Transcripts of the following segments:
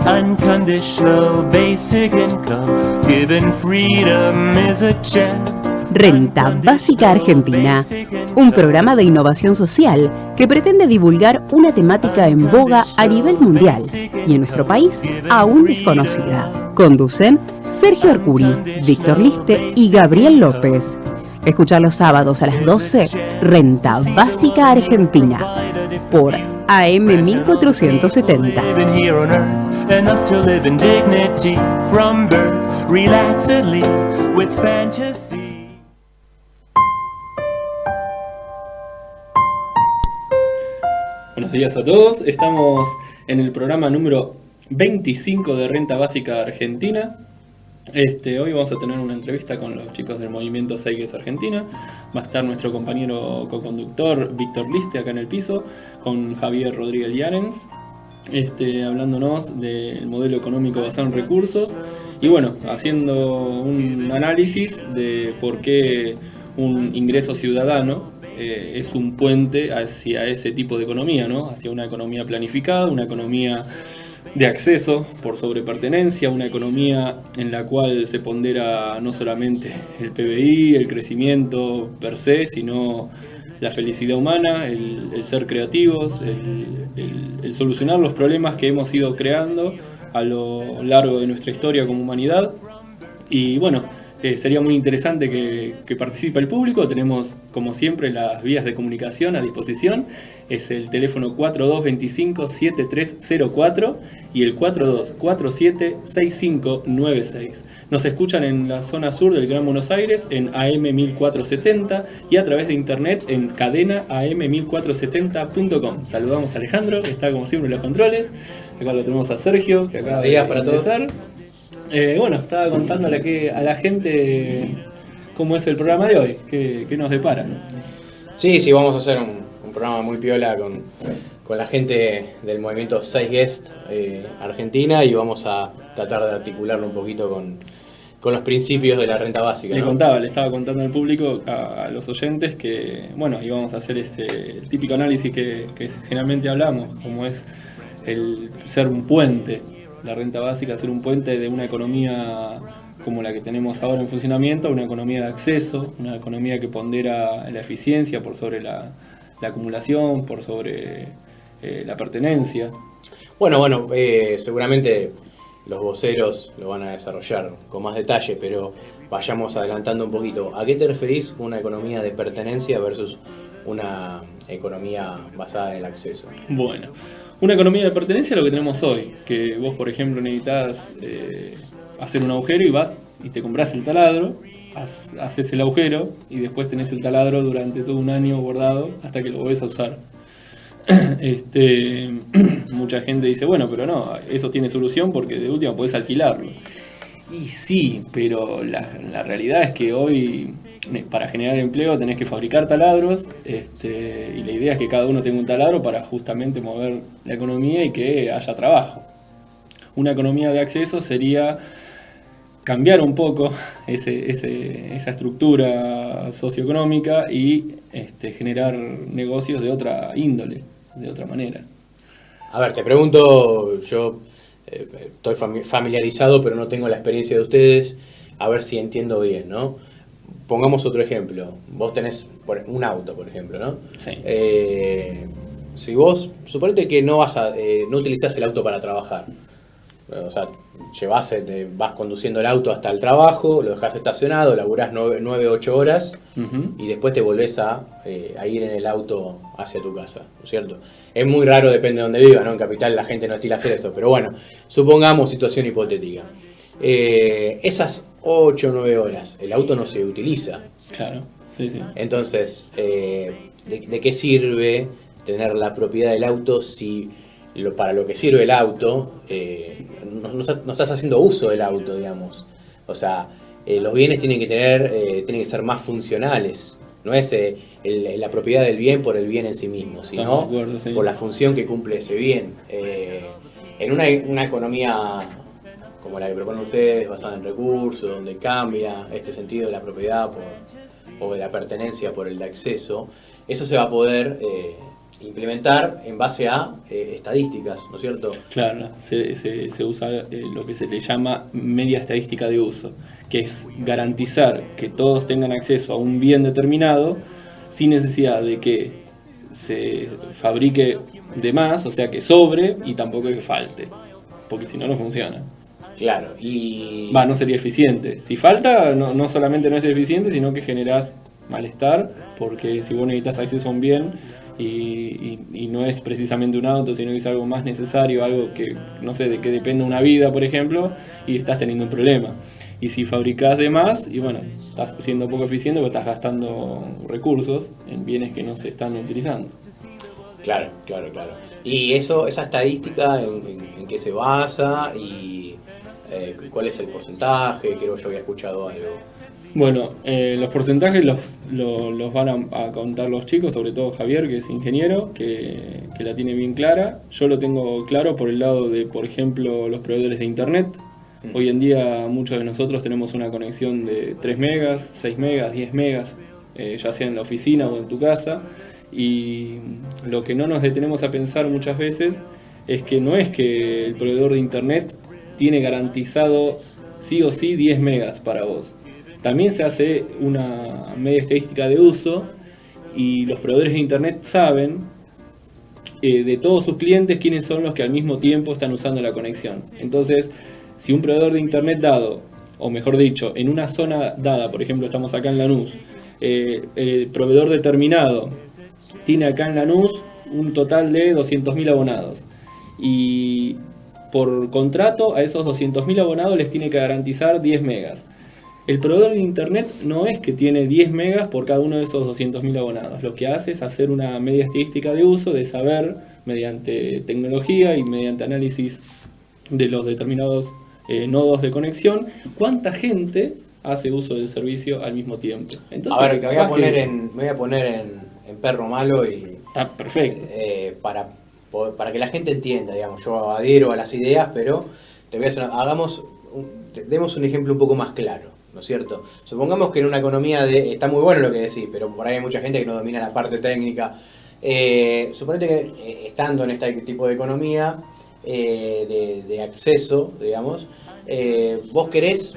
Unconditional basic income, given freedom is a chance. Renta Básica Argentina, un programa de innovación social que pretende divulgar una temática en boga a nivel mundial y en nuestro país aún desconocida. Conducen Sergio Arcuri, Víctor Liste y Gabriel López. Escuchar los sábados a las 12, Renta Básica Argentina, por AM 1470. Enough to live in dignity from birth, relaxedly with fantasy. Buenos días a todos, estamos en el programa número 25 de Renta Básica Argentina. Hoy vamos a tener una entrevista con los chicos del movimiento Seiges Argentina. Va a estar nuestro compañero co-conductor Víctor Liste acá en el piso, con Javier Rodríguez Llarens, hablándonos del modelo económico basado en recursos y bueno, haciendo un análisis de por qué un ingreso ciudadano es un puente hacia ese tipo de economía, ¿no? Hacia una economía planificada, una economía de acceso por sobrepertenencia, una economía en la cual se pondera no solamente el PBI, el crecimiento per se, sino la felicidad humana, el ser creativos, el solucionar los problemas que hemos ido creando a lo largo de nuestra historia como humanidad. Y bueno, sería muy interesante que participe el público. Tenemos, como siempre, las vías de comunicación a disposición. Es el teléfono 4225-7304 y el 4247-6596. Nos escuchan en la zona sur del Gran Buenos Aires en AM 1470 y a través de internet en cadena am1470.com. Saludamos a Alejandro, que está como siempre en los controles. Acá lo tenemos a Sergio, que acaba de empezar. Bueno, estaba contándole a la gente cómo es el programa de hoy, qué nos depara, ¿no? Sí, vamos a hacer un programa muy piola con la gente del movimiento Seiges Argentina y vamos a tratar de articularlo un poquito con los principios de la renta básica, ¿no? Le estaba contando al público, a los oyentes, que bueno, íbamos a hacer el típico análisis que generalmente hablamos, como es el ser un puente. La renta básica, ser un puente de una economía como la que tenemos ahora en funcionamiento a una economía de acceso, una economía que pondera la eficiencia por sobre la acumulación, por sobre la pertenencia. Bueno, seguramente los voceros lo van a desarrollar con más detalle, pero vayamos adelantando un poquito. ¿A qué te referís una economía de pertenencia versus una economía basada en el acceso? Bueno, una economía de pertenencia es lo que tenemos hoy, que vos, por ejemplo, necesitas hacer un agujero y vas y te compras el taladro, haces el agujero y después tenés el taladro durante todo un año guardado hasta que lo volvés a usar. Mucha gente dice, bueno, pero no, eso tiene solución porque de última podés alquilarlo. Y sí, pero la realidad es que hoy, para generar empleo, tenés que fabricar taladros, y la idea es que cada uno tenga un taladro para justamente mover la economía y que haya trabajo. Una economía de acceso sería cambiar un poco esa estructura socioeconómica y generar negocios de otra índole, de otra manera. A ver, te pregunto, yo estoy familiarizado, pero no tengo la experiencia de ustedes, a ver si entiendo bien, ¿no? Pongamos otro ejemplo. Vos tenés un auto, por ejemplo, ¿no? Sí. Si vos, suponete que no utilizás el auto para trabajar. O sea, vas conduciendo el auto hasta el trabajo, lo dejás estacionado, laburás 9-8 horas y después te volvés a ir en el auto hacia tu casa, ¿no es cierto? Es muy raro, depende de dónde viva, ¿no? En Capital la gente no estila hacer eso, pero bueno, supongamos situación hipotética. Esas 8 o 9 horas, el auto no se utiliza. Claro, sí. Entonces, ¿de qué sirve tener la propiedad del auto si para lo que sirve el auto no estás haciendo uso del auto, digamos? O sea, los bienes tienen que ser más funcionales. No es la propiedad del bien por el bien en sí mismo, sino por la función que cumple ese bien. En una economía como la que proponen ustedes, basada en recursos, donde cambia este sentido de la propiedad o de la pertenencia por el de acceso, eso se va a poder implementar en base a estadísticas, ¿no es cierto? Claro, se usa lo que se le llama media estadística de uso, que es garantizar que todos tengan acceso a un bien determinado sin necesidad de que se fabrique de más, o sea que sobre y tampoco que falte, porque si no, no funciona. Claro, y... No sería eficiente. Si falta, no solamente no es eficiente, sino que generás malestar, porque si vos necesitas acceso a un bien y no es precisamente un auto, sino que es algo más necesario, algo que, no sé, de que depende una vida, por ejemplo, y estás teniendo un problema. Y si fabricás de más, y bueno, estás siendo poco eficiente porque estás gastando recursos en bienes que no se están utilizando. Claro. Y esa estadística, ¿en qué se basa? Y ¿cuál es el porcentaje? Creo que yo había escuchado algo. Bueno, los porcentajes los van a contar los chicos, sobre todo Javier, que es ingeniero, que la tiene bien clara. Yo lo tengo claro por el lado de, por ejemplo, los proveedores de internet. Hoy en día muchos de nosotros tenemos una conexión de 3 megas, 6 megas, 10 megas, ya sea en la oficina o en tu casa. Y lo que no nos detenemos a pensar muchas veces es que no es que el proveedor de internet tiene garantizado sí o sí 10 megas para vos. También se hace una media estadística de uso y los proveedores de internet saben de todos sus clientes quiénes son los que al mismo tiempo están usando la conexión. Entonces, si un proveedor de internet dado, o mejor dicho, en una zona dada, por ejemplo estamos acá en Lanús, el proveedor determinado tiene acá en Lanús un total de 200.000 abonados y por contrato a esos 200.000 abonados les tiene que garantizar 10 megas. El proveedor de internet no es que tiene 10 megas por cada uno de esos 200.000 abonados. Lo que hace es hacer una media estadística de uso, de saber, mediante tecnología y mediante análisis de los determinados nodos de conexión, cuánta gente hace uso del servicio al mismo tiempo. Entonces, a ver, me voy a poner en perro malo y... Está perfecto. Para que la gente entienda, digamos, yo adhiero a las ideas, pero demos un ejemplo un poco más claro, ¿no es cierto? Supongamos que en una economía está muy bueno lo que decís, pero por ahí hay mucha gente que no domina la parte técnica. Suponete que estando en este tipo de economía de acceso, digamos, vos querés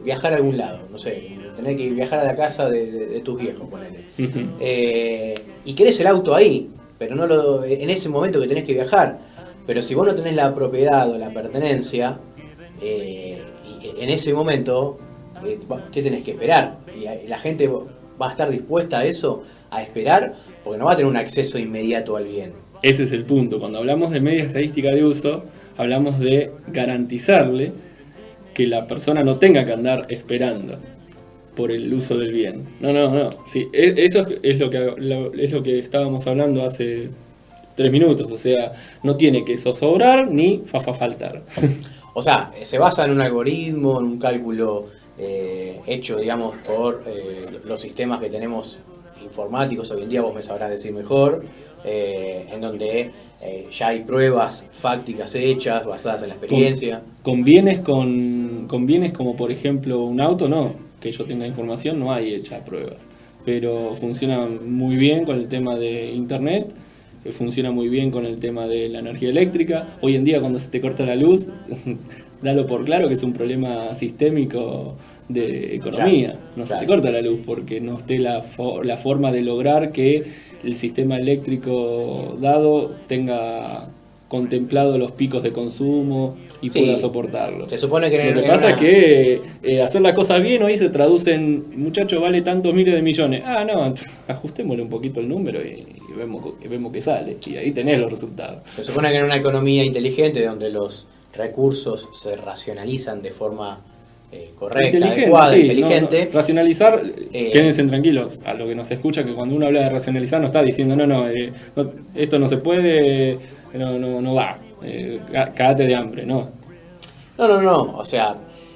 viajar a algún lado, no sé, tenés que viajar a la casa de tus viejos, ponele. Y querés el auto ahí, pero no en ese momento que tenés que viajar. Pero si vos no tenés la propiedad o la pertenencia, en ese momento, ¿qué tenés que esperar? Y la gente va a estar dispuesta a eso, a esperar, porque no va a tener un acceso inmediato al bien. Ese es el punto. Cuando hablamos de media estadística de uso, hablamos de garantizarle que la persona no tenga que andar esperando por el uso del bien. No. Sí, eso es lo que estábamos hablando hace 3 minutos. O sea, no tiene que zozobrar ni faltar. O sea, se basa en un algoritmo, en un cálculo hecho, digamos, por los sistemas que tenemos informáticos. Hoy en día vos me sabrás decir mejor, en donde ya hay pruebas fácticas hechas, basadas en la experiencia. Con bienes como por ejemplo un auto, no. Que yo tenga información, no hay hechas pruebas. Pero funciona muy bien con el tema de internet, funciona muy bien con el tema de la energía eléctrica. Hoy en día cuando se te corta la luz, dalo por claro que es un problema sistémico de economía. Claro, no se te corta la luz porque no esté la forma de lograr que el sistema eléctrico dado tenga contemplado los picos de consumo y pueda soportarlo. Se supone que lo que pasa es que hacer las cosas bien hoy se traduce en, muchacho, vale tantos miles de millones. No, ajustémosle un poquito el número y vemos que sale. Y ahí tenés los resultados. Se supone que en una economía inteligente donde los recursos se racionalizan de forma correcta, adecuada, inteligente. Racionalizar, quédense tranquilos a lo que nos escucha, que cuando uno habla de racionalizar no está diciendo esto no se puede, no va, cagate de hambre, no. No, o sea,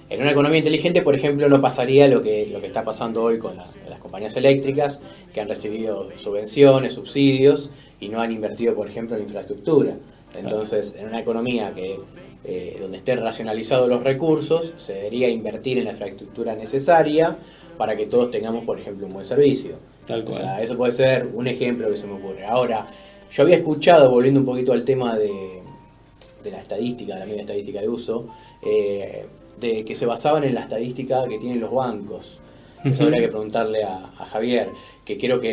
en una economía inteligente, por ejemplo, no pasaría lo que está pasando hoy con las compañías eléctricas, que han recibido subvenciones, subsidios, y no han invertido, por ejemplo, en infraestructura. Entonces, en una economía donde estén racionalizados los recursos, se debería invertir en la infraestructura necesaria para que todos tengamos, por ejemplo, un buen servicio. Tal O cual. sea, eso puede ser un ejemplo que se me ocurre. Ahora, yo había escuchado, volviendo un poquito al tema de la estadística, de la media estadística de uso, de que se basaban en la estadística que tienen los bancos. Eso habría que preguntarle a Javier, que creo que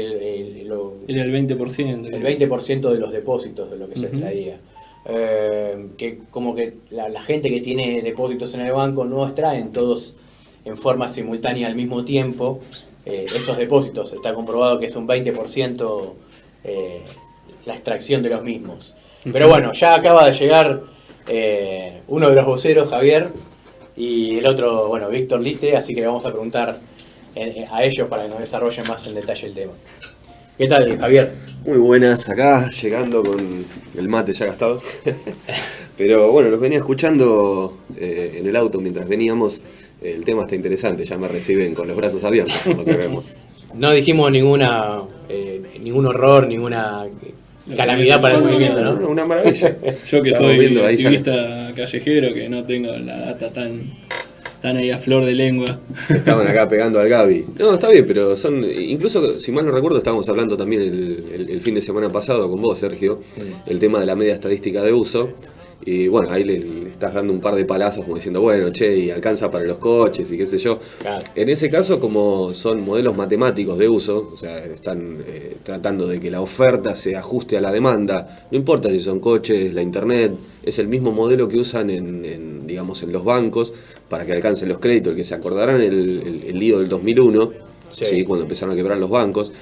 Era el 20%. el 20% de los depósitos de lo que se extraía. Que como que la gente que tiene depósitos en el banco no extraen todos en forma simultánea al mismo tiempo esos depósitos. Está comprobado que es un 20% la extracción de los mismos. Pero bueno, ya acaba de llegar uno de los voceros, Javier, y el otro, bueno, Víctor Liste, así que le vamos a preguntar a ellos para que nos desarrollen más en detalle el tema. ¿Qué tal, Javier? Muy buenas, acá llegando con el mate ya gastado. Pero bueno, los venía escuchando en el auto mientras veníamos. El tema está interesante, ya me reciben con los brazos abiertos, por lo que vemos. No dijimos ningún horror, ninguna calamidad para el movimiento, ¿no? Una maravilla. Yo que Estamos soy viendo ahí ya. activista callejero, que no tengo la data tan ahí a flor de lengua. Estaban acá pegando al Gaby. No, está bien, pero son. Incluso, si mal no recuerdo, estábamos hablando también el fin de semana pasado con vos, Sergio, el tema de la media estadística de uso. Y bueno, ahí le estás dando un par de palazos como diciendo, bueno, che, y alcanza para los coches y qué sé yo. Claro. En ese caso, como son modelos matemáticos de uso, o sea, están tratando de que la oferta se ajuste a la demanda, no importa si son coches, la internet, es el mismo modelo que usan digamos, en los bancos para que alcancen los créditos. El que se acordarán el lío del 2001, ¿sí? Cuando empezaron a quebrar los bancos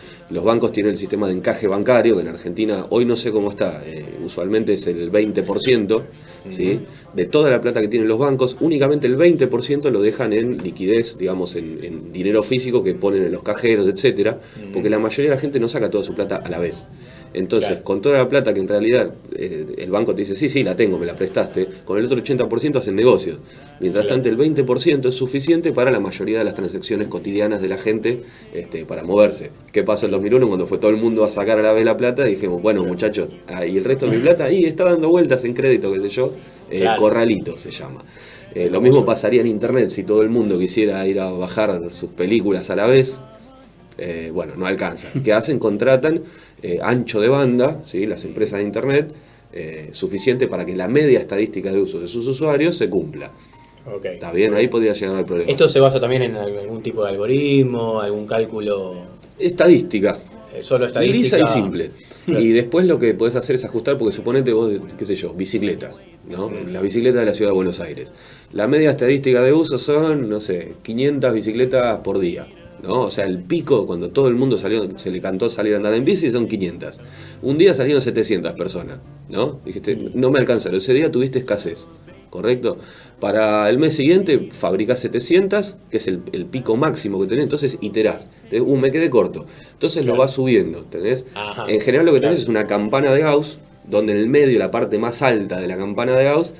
tienen el sistema de encaje bancario, que en Argentina hoy no sé cómo está, usualmente es el 20%, ¿sí? De toda la plata que tienen los bancos, únicamente el 20% lo dejan en liquidez, digamos, en dinero físico que ponen en los cajeros, etcétera, porque la mayoría de la gente no saca toda su plata a la vez. Entonces, Claro. con toda la plata que en realidad el banco te dice, sí, la tengo, me la prestaste, con el otro 80% hacen negocios. Mientras Claro. tanto, el 20% es suficiente para la mayoría de las transacciones cotidianas de la gente para moverse. ¿Qué pasó en 2001 cuando fue todo el mundo a sacar a la vez la plata? Y dijimos, bueno, muchachos, y el resto de mi plata, ahí está dando vueltas en crédito, qué sé yo, Claro. corralito se llama. Lo mismo pasaría en internet si todo el mundo quisiera ir a bajar sus películas a la vez. Bueno, no alcanza. ¿Qué hacen? Contratan ancho de banda, ¿sí? Las empresas de internet, suficiente para que la media estadística de uso de sus usuarios se cumpla. Ok. ¿Está bien? Ahí podría llegar el problema. ¿Esto se basa también en algún tipo de algoritmo, algún cálculo Estadística. solo estadística? Lisa y simple. Claro. Y después lo que podés hacer es ajustar, porque suponete vos, qué sé yo, bicicletas, ¿no? Las bicicletas de la ciudad de Buenos Aires. La media estadística de uso son, no sé, 500 bicicletas por día, ¿no? O sea, el pico, cuando todo el mundo se le cantó salir a andar en bici, son 500. Un día salieron 700 personas, ¿no? Dijiste, no me alcanzaron, ese día tuviste escasez, ¿correcto? Para el mes siguiente fabricás 700, que es el pico máximo que tenés, entonces iterás. Me quedé corto. Entonces lo vas subiendo, ¿tenés? Ajá. En general lo que tenés Claro. es una campana de Gauss, donde en el medio, la parte más alta de la campana de Gauss,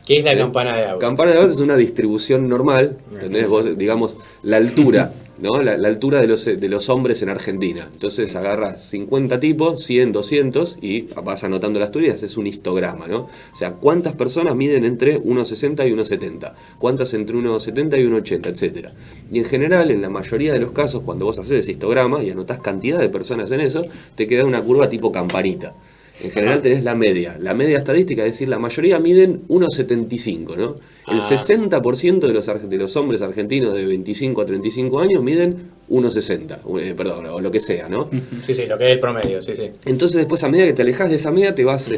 ¿Qué es la campana de Gauss? campana de Gauss es una distribución normal, ¿entendés? Vos, digamos, la altura, ¿no? La altura de los hombres en Argentina. Entonces agarras 50 tipos, 100, 200 y vas anotando las teorías, es un histograma, ¿no? O sea, ¿cuántas personas miden entre 1,60 y 1,70? ¿Cuántas entre 1,70 y 1,80? Etcétera. Y en general, en la mayoría de los casos, cuando vos haces ese histograma y anotás cantidad de personas en eso, te queda una curva tipo campanita. En general tenés la media estadística, es decir, la mayoría miden 1,75, ¿no? El 60% de los hombres argentinos de 25 a 35 años miden 1,60, perdón, o lo que sea, ¿no? Sí, lo que es el promedio, sí. Entonces después a medida que te alejas de esa media te vas,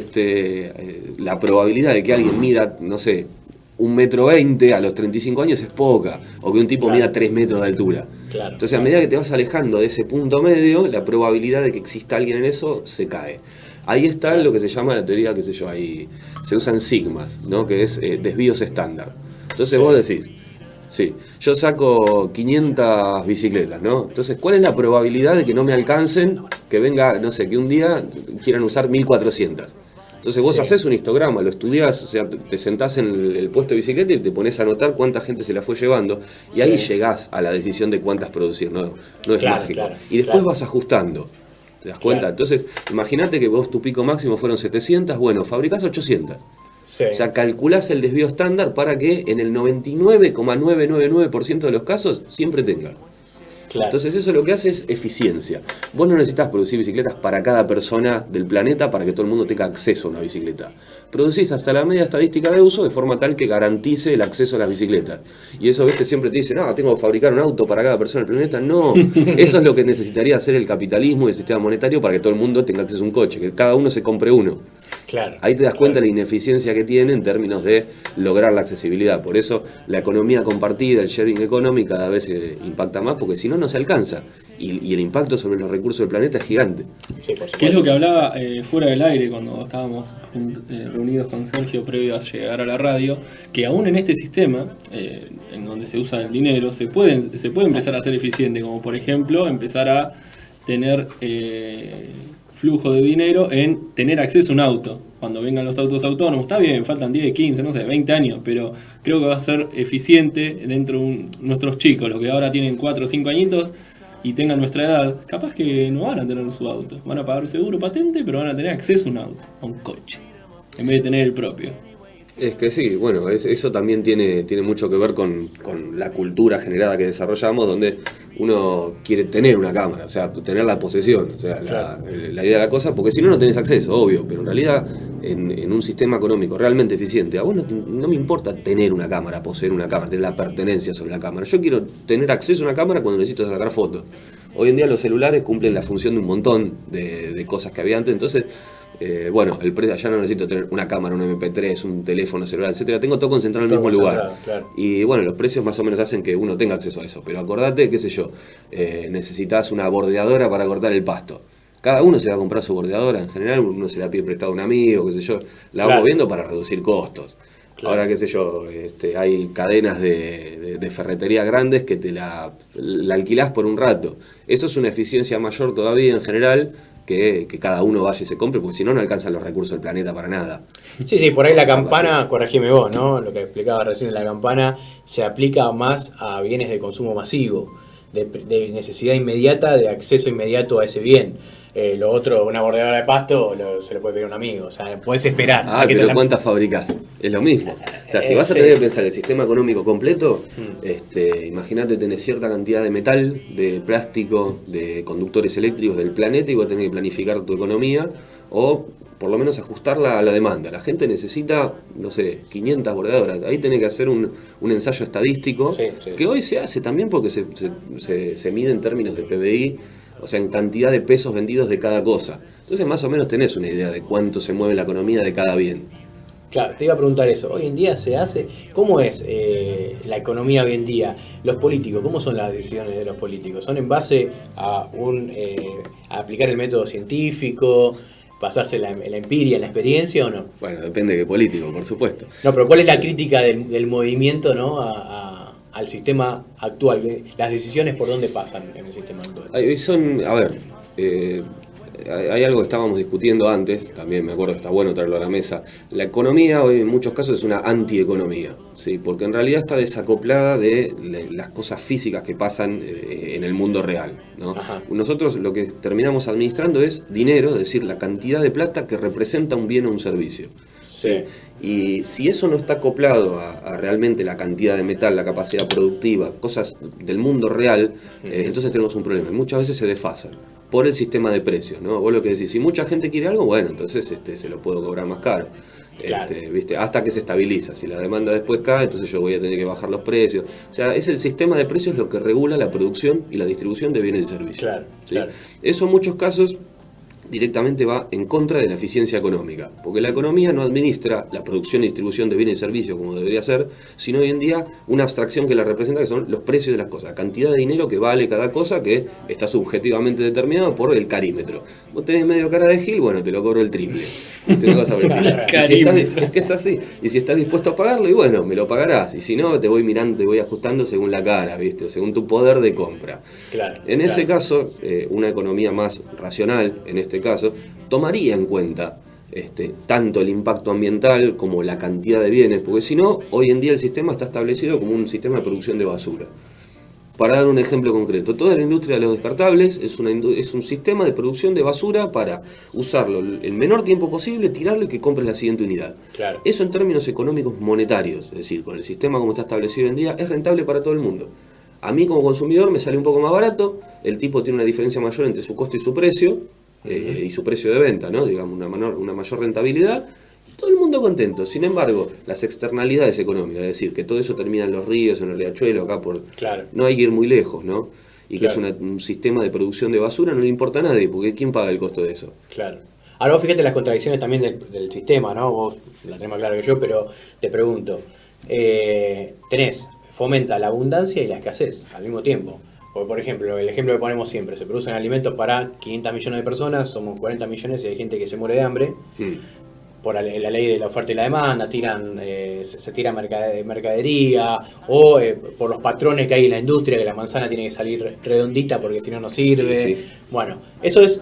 la probabilidad de que alguien mida, no sé, 1,20 m a los 35 años es poca, o que un tipo Claro. mida 3 metros de altura. Claro. Entonces a medida que te vas alejando de ese punto medio, la probabilidad de que exista alguien en eso se cae. Ahí está lo que se llama la teoría, qué sé yo, ahí se usan sigmas, ¿no? Que es desvíos estándar. Entonces vos decís, sí, yo saco 500 bicicletas, ¿no? Entonces, ¿cuál es la probabilidad de que no me alcancen, que venga, no sé, que un día quieran usar 1400? Entonces vos Sí. haces un histograma, lo estudiás, o sea, te sentás en el puesto de bicicleta y te pones a anotar cuánta gente se la fue llevando, y ahí llegás a la decisión de cuántas producir, no es Claro, mágico. claro, Y después claro. vas ajustando. ¿Te das cuenta? Claro. Entonces, imagínate que vos tu pico máximo fueron 700, bueno, fabricás 800. Sí. O sea, calculás el desvío estándar para que en el 99,999% de los casos siempre tenga. Claro. Entonces eso lo que hace es eficiencia. Vos no necesitas producir bicicletas para cada persona del planeta para que todo el mundo tenga acceso a una bicicleta. Producís hasta la media estadística de uso de forma tal que garantice el acceso a las bicicletas. Y eso, viste, siempre te dicen, no, tengo que fabricar un auto para cada persona del planeta. No, eso es lo que necesitaría hacer el capitalismo y el sistema monetario para que todo el mundo tenga acceso a un coche, que cada uno se compre uno. Claro. Ahí te das cuenta de la ineficiencia que tiene en términos de lograr la accesibilidad. Por eso la economía compartida, el sharing economy, cada vez impacta más, porque si no, no se alcanza. Y el impacto sobre los recursos del planeta es gigante. Sí, por supuesto. Que es lo que hablaba fuera del aire cuando estábamos reunidos con Sergio previo a llegar a la radio, que aún en este sistema, en donde se usa el dinero, se puede empezar a ser eficiente, como por ejemplo empezar a tener flujo de dinero en tener acceso a un auto. Cuando vengan los autos autónomos, está bien, faltan 10, 15, no sé, 20 años, pero creo que va a ser eficiente dentro de nuestros chicos, los que ahora tienen 4 o 5 añitos, y tengan nuestra edad, capaz que no van a tener su auto. Van a pagar seguro, patente, pero van a tener acceso a un auto, a un coche, en vez de tener el propio. Es que sí, bueno, eso también tiene mucho que ver con la cultura generada que desarrollamos, donde uno quiere tener una cámara, o sea, tener la posesión, o sea, la idea de la cosa, porque si no, no tenés acceso, obvio, pero en realidad, en un sistema económico realmente eficiente, a vos no me importa tener una cámara, poseer una cámara, tener la pertenencia sobre la cámara. Yo quiero tener acceso a una cámara cuando necesito sacar fotos. Hoy en día los celulares cumplen la función de un montón de cosas que había antes, entonces... bueno, el precio, ya no necesito tener una cámara, un MP3, un teléfono celular, etcétera. Tengo todo concentrado en el mismo lugar. Claro. Y bueno, los precios más o menos hacen que uno tenga acceso a eso. Pero acordate, qué sé yo, necesitas una bordeadora para cortar el pasto. Cada uno se va a comprar su bordeadora. En general, uno se la pide prestado a un amigo, qué sé yo. La vamos viendo para reducir costos. Claro. Ahora, qué sé yo, hay cadenas de ferretería grandes que te la alquilás por un rato. Eso es una eficiencia mayor todavía en general. Que cada uno vaya y se compre, porque si no, no alcanzan los recursos del planeta para nada. Sí, por ahí la campana, corregime vos, ¿no? Lo que explicaba recién de la campana, se aplica más a bienes de consumo masivo, de necesidad inmediata, de acceso inmediato a ese bien. Lo otro, una bordeadora de pasto, se lo puede pedir un amigo, o sea, podés esperar. Pero ¿cuántas fabricás? Es lo mismo. O sea, si vas a tener que pensar el sistema económico completo, imagínate tener cierta cantidad de metal, de plástico, de conductores eléctricos del planeta y vos tenés que planificar tu economía o por lo menos ajustarla a la demanda. La gente necesita, no sé, 500 bordeadoras. Ahí tenés que hacer un ensayo estadístico que hoy se hace también porque se mide en términos de PBI, o sea, en cantidad de pesos vendidos de cada cosa. Entonces más o menos tenés una idea de cuánto se mueve la economía de cada bien. Claro, te iba a preguntar eso. Hoy en día se hace... ¿Cómo es la economía hoy en día? Los políticos, ¿cómo son las decisiones de los políticos? ¿Son en base a a aplicar el método científico, basarse en la empiria, en la experiencia o no? Bueno, depende de qué político, por supuesto. No, pero ¿cuál es la crítica del movimiento, ¿no? al sistema actual? Las decisiones por dónde pasan en el sistema actual. Hay algo que estábamos discutiendo antes, también me acuerdo que está bueno traerlo a la mesa. La economía hoy en muchos casos es una antieconomía, ¿sí? Porque en realidad está desacoplada de las cosas físicas que pasan en el mundo real, ¿no? Ajá. Nosotros lo que terminamos administrando es dinero, es decir, la cantidad de plata que representa un bien o un servicio. Sí. Y si eso no está acoplado a realmente la cantidad de metal, la capacidad productiva, cosas del mundo real, entonces tenemos un problema. Y muchas veces se desfasan por el sistema de precios, ¿no? Vos lo que decís, si mucha gente quiere algo, bueno, entonces se lo puedo cobrar más caro. Claro. ¿Viste? Hasta que se estabiliza. Si la demanda después cae, entonces yo voy a tener que bajar los precios. O sea, es el sistema de precios lo que regula la producción y la distribución de bienes y servicios. Claro, ¿sí? claro. Eso en muchos casos directamente va en contra de la eficiencia económica, porque la economía no administra la producción y distribución de bienes y servicios como debería ser, sino hoy en día una abstracción que la representa, que son los precios de las cosas, la cantidad de dinero que vale cada cosa, que está subjetivamente determinado por el carímetro. Vos tenés medio cara de gil, bueno, te lo cobro el triple. Te vas a ver es que es así. Y si estás dispuesto a pagarlo, y bueno, me lo pagarás. Y si no, te voy mirando, te voy ajustando según la cara, ¿viste? Según tu poder de compra. Claro, en ese caso, una economía más racional, en este caso, tomaría en cuenta tanto el impacto ambiental como la cantidad de bienes, porque si no, hoy en día el sistema está establecido como un sistema de producción de basura. Para dar un ejemplo concreto, toda la industria de los descartables es un sistema de producción de basura para usarlo el menor tiempo posible, tirarlo y que compres la siguiente unidad. Claro. Eso en términos económicos monetarios, es decir, con el sistema como está establecido hoy en día, es rentable para todo el mundo. A mí como consumidor me sale un poco más barato, el tipo tiene una diferencia mayor entre su costo y su precio, y su precio de venta, ¿no? Digamos, una mayor rentabilidad, y todo el mundo contento. Sin embargo, las externalidades económicas, es decir, que todo eso termina en los ríos, en el riachuelo, acá por... Claro. No hay que ir muy lejos, ¿no? Y que Claro. es un sistema de producción de basura, no le importa a nadie, porque ¿quién paga el costo de eso? Claro. Ahora vos fíjate las contradicciones también del sistema, ¿no? Vos la tenés más claro que yo, pero te pregunto. Fomenta la abundancia y la escasez al mismo tiempo. Porque, por ejemplo, el ejemplo que ponemos siempre, se producen alimentos para 500 millones de personas, somos 40 millones y hay gente que se muere de hambre. Por la ley de la oferta y la demanda, se tira mercadería, o por los patrones que hay en la industria, que la manzana tiene que salir redondita porque si no, no sirve. Sí. Bueno,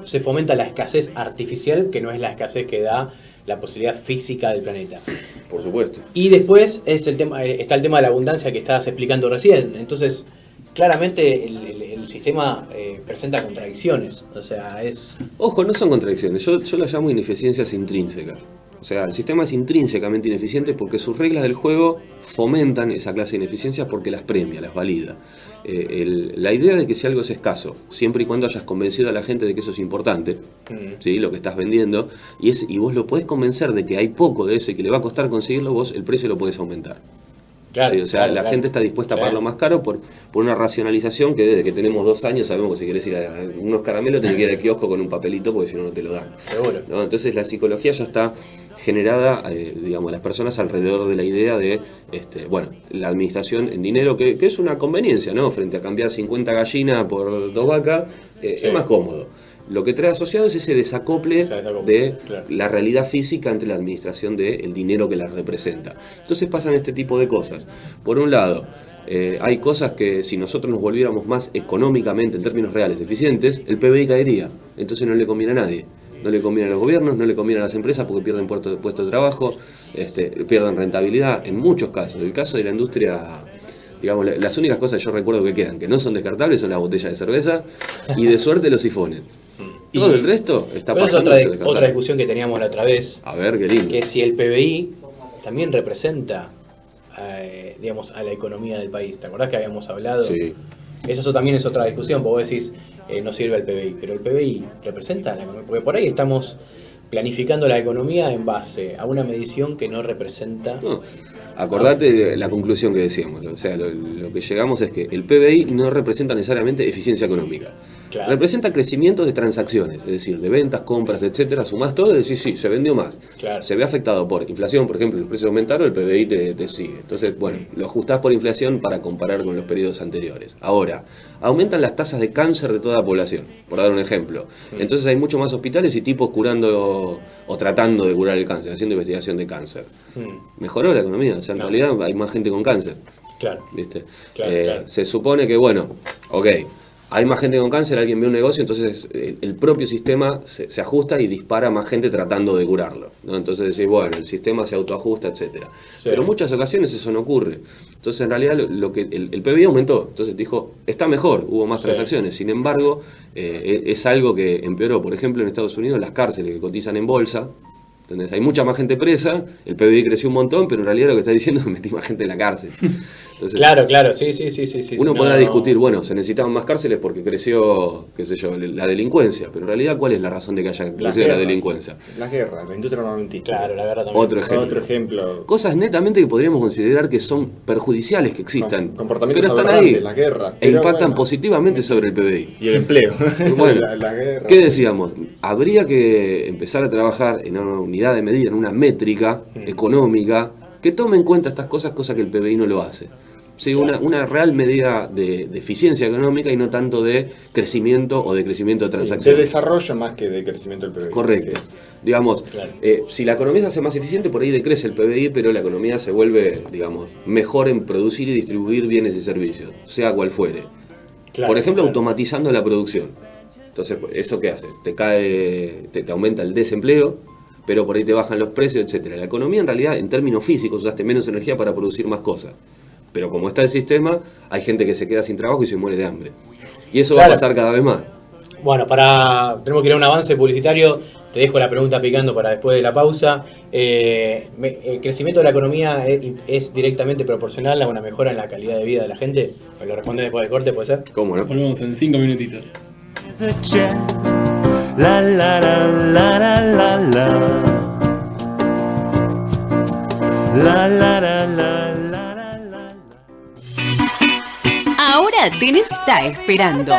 se fomenta la escasez artificial, que no es la escasez que da la posibilidad física del planeta. Por supuesto. Y después está el tema de la abundancia que estabas explicando recién. Entonces, claramente el sistema presenta contradicciones. O sea, Ojo, no son contradicciones, yo las llamo ineficiencias intrínsecas. O sea, el sistema es intrínsecamente ineficiente porque sus reglas del juego fomentan esa clase de ineficiencias porque las premia, las valida. La idea de que si algo es escaso, siempre y cuando hayas convencido a la gente de que eso es importante, ¿sí? Lo que estás vendiendo, y vos lo podés convencer de que hay poco de eso y que le va a costar conseguirlo, vos el precio lo podés aumentar. claro, Sí, o sea, la gente está dispuesta a pagarlo más caro por una racionalización que desde que tenemos 2 años sabemos que si querés ir a unos caramelos tenés que ir al kiosco con un papelito porque si no, no te lo dan. Seguro. ¿No? Entonces la psicología ya está generada, digamos, las personas alrededor de la idea de, la administración en dinero, que es una conveniencia, ¿no? Frente a cambiar 50 gallinas por 2 vacas, es más cómodo. Lo que trae asociado es ese desacople de la realidad física entre la administración del dinero que la representa. Entonces pasan este tipo de cosas. Por un lado, hay cosas que si nosotros nos volviéramos más económicamente, en términos reales, eficientes, el PBI caería. Entonces no le conviene a nadie. No le conviene a los gobiernos, no le conviene a las empresas porque pierden puestos de trabajo, pierden rentabilidad en muchos casos. El caso de la industria, digamos, las únicas cosas que yo recuerdo que quedan, que no son descartables, son las botellas de cerveza y de suerte los sifones. Todo el resto está Pero es pasando mucho descartable. otra discusión que teníamos la otra vez, A ver, qué lindo. que si el PBI también representa, digamos, a la economía del país. ¿Te acordás que habíamos hablado? Sí. Eso también es otra discusión, porque vos decís, no sirve el PBI, pero el PBI representa a la economía, porque por ahí estamos planificando la economía en base a una medición que no representa... No, acordate de la conclusión que decíamos, o sea, lo que llegamos es que el PBI no representa necesariamente eficiencia económica. Claro. Representa crecimiento de transacciones, es decir, de ventas, compras, etcétera, sumás todo y decís, sí, se vendió más. Claro. Se ve afectado por inflación, por ejemplo, el precio aumentaron, el PBI te sigue. Entonces, bueno, lo ajustás por inflación para comparar con los periodos anteriores. Ahora, aumentan las tasas de cáncer de toda la población, por dar un ejemplo. Entonces hay muchos más hospitales y tipos curando o tratando de curar el cáncer, haciendo investigación de cáncer. Mejoró la economía, o sea, en realidad hay más gente con cáncer. Claro. ¿Viste? Claro. Se supone que, bueno, ok, hay más gente con cáncer, alguien ve un negocio, entonces el propio sistema se ajusta y dispara más gente tratando de curarlo, ¿no? Entonces decís, bueno, el sistema se autoajusta, etcétera. Sí. Pero en muchas ocasiones eso no ocurre. Entonces en realidad lo que el PBI aumentó, entonces dijo, está mejor, hubo más transacciones. Sin embargo, es algo que empeoró. Por ejemplo, en Estados Unidos las cárceles que cotizan en bolsa, ¿entendés? Hay mucha más gente presa, el PBI creció un montón, pero en realidad lo que está diciendo es que metí más gente en la cárcel. Entonces, Claro, sí. uno podrá discutir, bueno, se necesitaban más cárceles porque creció, qué sé yo, la delincuencia, pero en realidad, ¿cuál es la razón de que haya crecido la delincuencia? Las guerras, la industria armamentista. Claro, la verdad también. Otro ejemplo. Otro Cosas netamente que podríamos considerar que son perjudiciales que existan, Comportamientos pero están ahí aberrantes, la guerra. e Pero impactan bueno. positivamente sobre el PBI. Y el empleo. Bueno, la guerra. ¿qué decíamos? Habría que empezar a trabajar en una unidad de medida, en una métrica económica que tome en cuenta estas cosas, cosa que el PBI no lo hace. Sí, una real medida de eficiencia económica y no tanto de crecimiento o de crecimiento de De transacciones. desarrollo más que de crecimiento del PBI. Correcto. Digamos, si la economía se hace más eficiente, por ahí decrece el PBI, pero la economía se vuelve, digamos, mejor en producir y distribuir bienes y servicios, sea cual fuere. Por ejemplo, automatizando la producción. Entonces, ¿eso qué hace? Te aumenta el desempleo, pero por ahí te bajan los precios, etcétera. La economía, en realidad, en términos físicos, usaste menos energía para producir más cosas. Pero como está el sistema, hay gente que se queda sin trabajo y se muere de hambre. Y eso va a pasar cada vez más. Bueno, tenemos que ir a un avance publicitario. Te dejo la pregunta picando para después de la pausa. ¿El crecimiento de la economía es directamente proporcional a una mejora en la calidad de vida de la gente? ¿Me lo responde después del corte, puede ser? ¿Cómo no? Volvemos en 5 minutitos. Is a jet. La la la la la la la. La la la la la la la. Ahora tenés está esperando.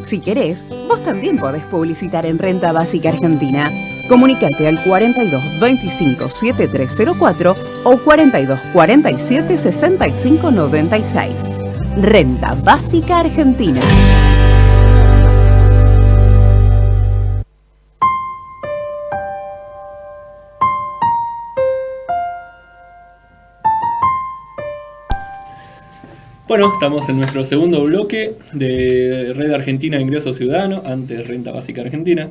Si querés, vos también podés publicitar en Renta Básica Argentina. Comunicate al 42 25 7304 o 42 47 65 96. Renta Básica Argentina. Bueno, estamos en nuestro segundo bloque de Red Argentina de Ingreso Ciudadano, antes Renta Básica Argentina.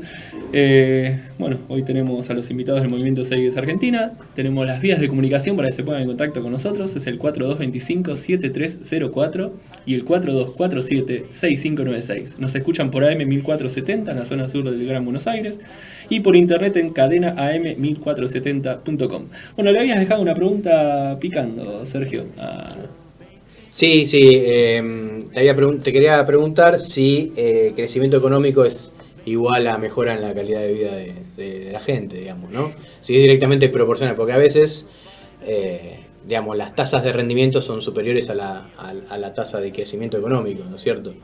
Bueno, hoy tenemos a los invitados del Movimiento 6 Argentina. Tenemos las vías de comunicación para que se pongan en contacto con nosotros. Es el 4225-7304 y el 4247-6596. Nos escuchan por AM 1470 en la zona sur del Gran Buenos Aires y por internet en cadena am1470.com. Bueno, le habías dejado una pregunta picando, Sergio. Sí, te quería preguntar si crecimiento económico es igual a mejora en la calidad de vida de la gente, digamos, ¿no? Si es directamente proporcional, porque a veces, digamos, las tasas de rendimiento son superiores a la tasa de crecimiento económico, ¿no es cierto?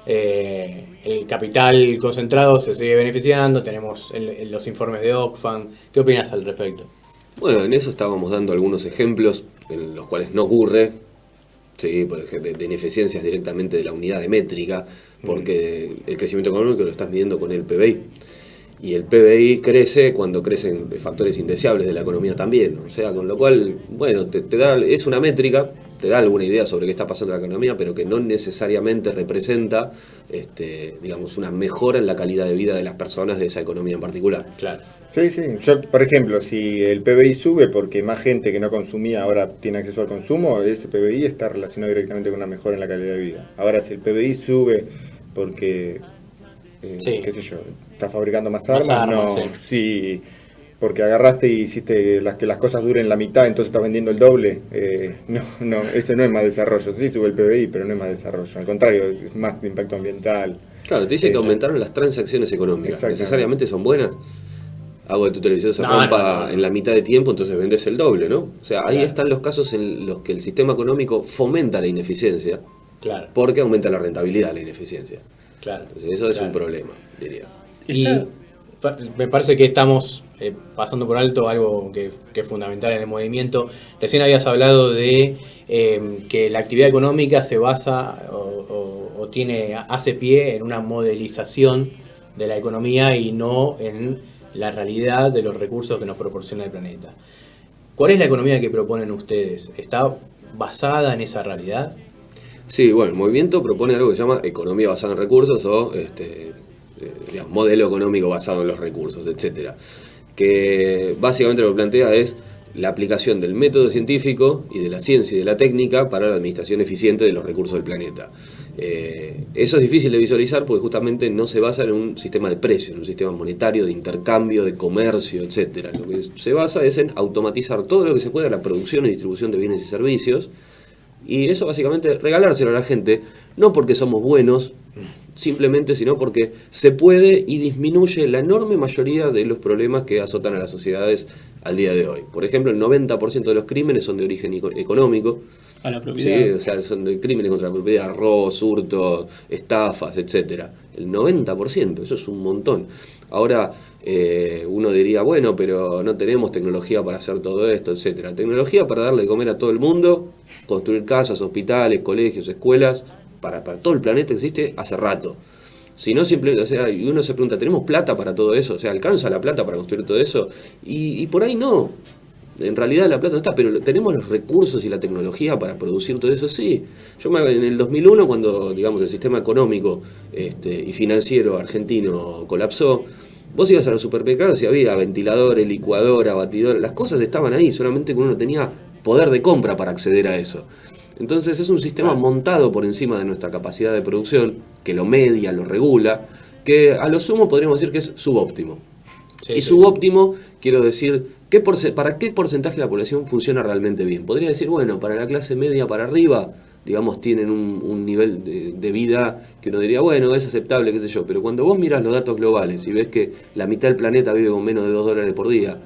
El capital concentrado se sigue beneficiando, tenemos los informes de Oxfam. ¿Qué opinas al respecto? Bueno, en eso estábamos dando algunos ejemplos en los cuales no ocurre. Sí, por ejemplo, de ineficiencias directamente de la unidad de métrica, porque el crecimiento económico lo estás midiendo con el PBI. Y el PBI crece cuando crecen factores indeseables de la economía también. O sea, con lo cual, bueno, te da, es una métrica, te da alguna idea sobre qué está pasando en la economía, pero que no necesariamente representa, digamos, una mejora en la calidad de vida de las personas de esa economía en particular. Claro. Sí, sí. Yo, por ejemplo, si el PBI sube porque más gente que no consumía ahora tiene acceso al consumo, ese PBI está relacionado directamente con una mejora en la calidad de vida. Ahora, si el PBI sube porque, Sí. qué sé yo, está fabricando más Más armas, armas, no, sí, porque agarraste y hiciste que las cosas duren la mitad, entonces estás vendiendo el doble, no, ese no es más desarrollo. Sí sube el PBI, pero no es más desarrollo. Al contrario, es más de impacto ambiental. Claro, te dice que aumentaron las transacciones económicas. Exactamente. ¿Necesariamente son buenas? Hago que tu televisor se No, rompa no. en la mitad de tiempo, entonces vendes el doble, ¿no? O sea, ahí Claro. están los casos en los que el sistema económico fomenta la ineficiencia, Claro, porque aumenta la rentabilidad de la ineficiencia. claro. Entonces eso es Claro. un problema, diría. Y me parece que estamos pasando por alto algo que es fundamental en el movimiento. Recién habías hablado de que la actividad económica se basa hace pie en una modelización de la economía y no en la realidad de los recursos que nos proporciona el planeta. ¿Cuál es la economía que proponen ustedes? ¿Está basada en esa realidad? Sí, bueno, el movimiento propone algo que se llama economía basada en recursos o digamos, modelo económico basado en los recursos, etcétera. Que básicamente lo que plantea es la aplicación del método científico y de la ciencia y de la técnica para la administración eficiente de los recursos del planeta. Eso es difícil de visualizar porque justamente no se basa en un sistema de precios, en un sistema monetario, de intercambio, de comercio, etcétera. Lo que se basa es en automatizar todo lo que se pueda la producción y distribución de bienes y servicios, y eso básicamente regalárselo a la gente, no porque somos buenos, simplemente, sino porque se puede y disminuye la enorme mayoría de los problemas que azotan a las sociedades al día de hoy. Por ejemplo, el 90% de los crímenes son de origen económico. A la Sí, propiedad. o sea, son de crímenes contra la propiedad, robos, hurtos, estafas, etcétera. El 90%, eso es un montón. Ahora, uno diría, bueno, pero no tenemos tecnología para hacer todo esto, etcétera. Tecnología para darle de comer a todo el mundo, construir casas, hospitales, colegios, escuelas, para todo el planeta existe hace rato. Si no, simplemente, o sea, y uno se pregunta, ¿tenemos plata para todo eso? O sea, ¿alcanza la plata para construir todo eso? Y por ahí no. En realidad la plata no está, pero tenemos los recursos y la tecnología para producir todo eso, sí. En el 2001, cuando, digamos, el sistema económico y financiero argentino colapsó, vos ibas a los supermercados y había ventiladores, licuadora, batidora, las cosas estaban ahí, solamente que uno no tenía poder de compra para acceder a eso. Entonces es un sistema montado por encima de nuestra capacidad de producción, que lo media, lo regula, que a lo sumo podríamos decir que es subóptimo. Y subóptimo, quiero decir, ¿para qué porcentaje de la población funciona realmente bien? Podría decir, bueno, para la clase media para arriba, digamos, tienen un nivel de vida que uno diría, bueno, es aceptable, qué sé yo, pero cuando vos miras los datos globales y ves que la mitad del planeta vive con menos de $2 por día,